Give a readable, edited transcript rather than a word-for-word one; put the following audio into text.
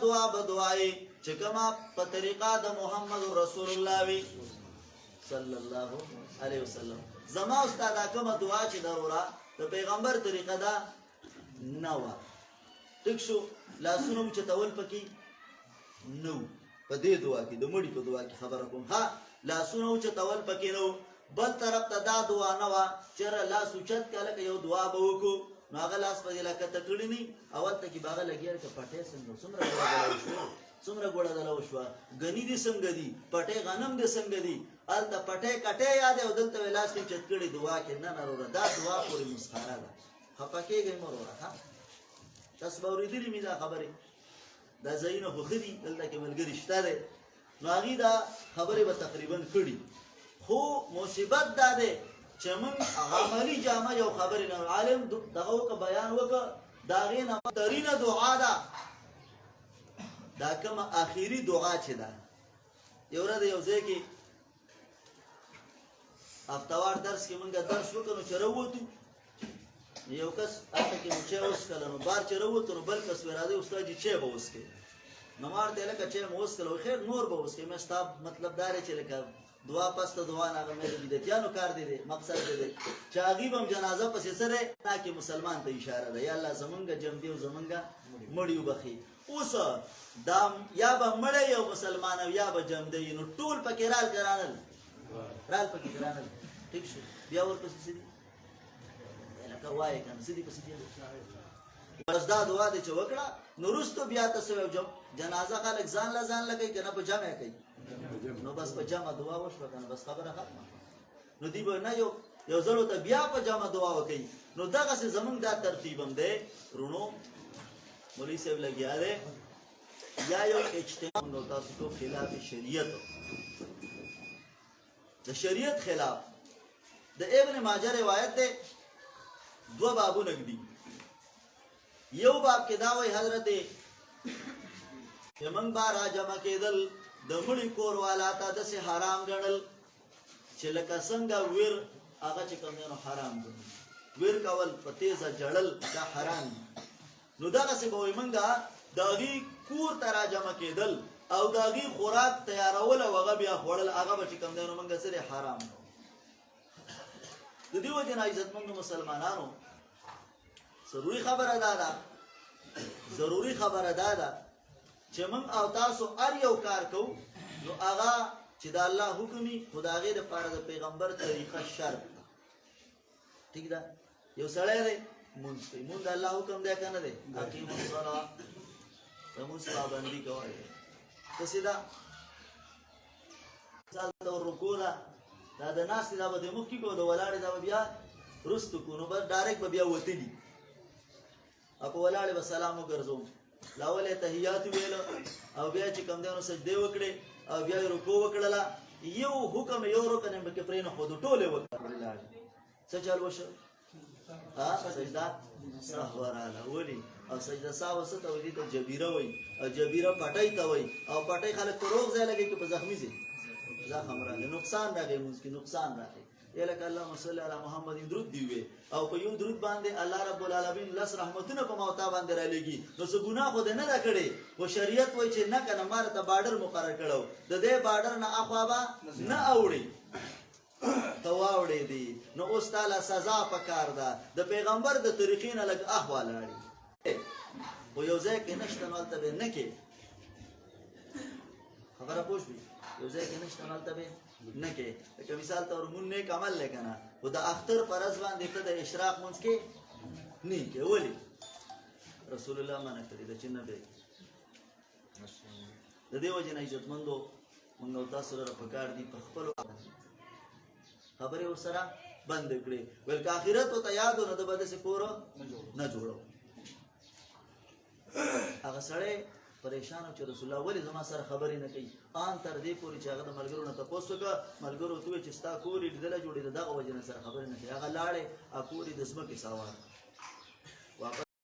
دعا بدعای چې کومه په طریقه د محمد رسول الله وی صلی الله علیه وسلم. زما استاد کومه دعا چې ضروره د پیغمبر طریقه دا نه و. ټیک شو. لاسونه چې تول پکې نو په دې دعا کې د مړي په دعا کې خبره کوم. ها لاسونه چې تول پکې نو. بل طرف ته دا دعا نه و چې لاس اوچت کله یو دعا به وکړو نو هغه لاس په دې لکه تکړی نه اول ته کې باغه لګیږي چې پټې څنګه څومره ګوړه دلا وشو غنی دي څنګه دي پټې غنم دي څنګه دي الته پټې کټې یاد او دلته لاس کې چتکړی دعا کې نه نروره دا دعا پوری مسخره ده. خپکیږي مروره. ها تاسو به ورېدلی مې دا خبره دا زینو خو خدي دلته کې ملګری شته ده نو هغه دا خبره به تقریبا کړي. خو مصیبت دا ده چې موږ عملی جامه یو خبرې نه عالم دغه وک بیان وک دا غینه ترینه دعا ده دا کوم اخیری دعا چې ده. یو ورځ یو ځای کې افتوار درس کې موږ درس وکړو چې وروتو یو کس اته کې چې اوس کله نو بار چې وروتو نو بل کس ورادي استاد چې به اوس کې نو مارته لکه چې موس کلو خیر نور به اوس کې مې ستاب مطلب دار چې لکه دعا پسته دعا نه مې دې جانو کار دې مقصد دې چې غیب هم جنازه پسې سره تاکي مسلمان ته اشاره ده یا الله زمونږه جم دیو زمونږه مړیو بخي. اوس دا یا به مړی یو مسلمان او یا به جم دی نو ټول پکې رال پکې ګرانل. ٹھیک شو. بیا ورپسې سړي لکه وایي کنه سړي پسې دی بس دا دعا دې چې وکړه نو رستو بیا تاسو یو جنازه خلک ځان لګي کنه په جمع کوي نو بس په جمع دعا وشو کنه بس خبره ختمه. نو دی به نه یو زړه ته بیا په جمع دعا وکي نو دغه څه زمونږ دا ترتیب هم دی رونو مولوی صاحب لګیا دی یا یو اجتماع نو تاسو کو خلاف شریعت د شریعت خلاف د ابن ماجه روایت ده دو بابونه دي. یو باب کې دا وایي حضرت یمن بار جمع کېدل د مړي کور والا ته د سه حرام ګڼل چې لکه څنګه ویر هغه چې کوم نه حرام دي ویر کول په تیزه جړل دا حرام. نو دغه څه به منګه داغي کور ته را جمع کېدل او داغي خوراک تیارول او هغه بیا خوړل هغه به چې کوم نه منګه سره حرام. د دې وجه نه عزت مند مسلمانانو ضروري خبره ده چې موږ او تاسو هر یو کار کوو نو هغه چې د الله حکمي خدای د پاره د پیغمبر طریقه شرط. ٹھیک ده. یو سړی دی مونږ د الله حکم دی کنه دی اقیم الصلاه تموس پابندي کوي څه ده ځل د رکوع دا د ناس دا به د مخ کې کو د ولاړ دا بیا رستو کو نو بس ډایرکټ بیا وته دي اپ ولاړ به سلام وګرځوم لاولې تحیات ویل او بیا چې کوم دنو سجده وکړي او بیا رکوع وکړه یو حکم یو رکن به کې پرې نه خود ټوله وکړه څه چل وشه سجده سهوراله ولي او سجده ساو ست او دې ته جبیره وای او جبیره پټای ته وای او پټای خلک روغ ځای لګي کې په زخمی سي زخم راغی نقصان راغی موږ کې نقصان راغی. الک اللهم صل علی محمد درود دی وی او په یو درود باندې الله رب العالمین لس رحمتونه په موتا باندې را لګي نو څه ګناه خو نه دا کړي او شریعت وای چې نه کنه مار ته بارډر مقرر کړو د دې بارډر نه اخوابا نه اوړي تواوړي دي نو اوس تعالی سزا پکار ده د پیغمبر د طریقې نه لګ احوال راړي او یو ځای کې نشته مالته به نه کې خبره پوښتنه یو ځای کې نشته مالته به نه کې که مثال تور مون نیک عمل لکنه و د اختر پر از باندې ته د اشراق مونږ کې نه کې ولي رسول الله مانه کړی د چنه به د دې وجه نه عزت مندو مونږ تاسو سره په کار دي په خپل خبره وسره بند کړي ول که اخرت او ته یاد نه د بده سي کور نه جوړو هغه سره پریشان او چې رسول الله ولی زما سره خبرې نه کوي ان تر دې پورې چې هغه د ملګرو نه تاسو وکړه ملګرو ته چې ستا کورې دله جوړې دغه وجه نه سره خبرې نه کوي هغه لاړې اکورې د سمکه ساوار واپس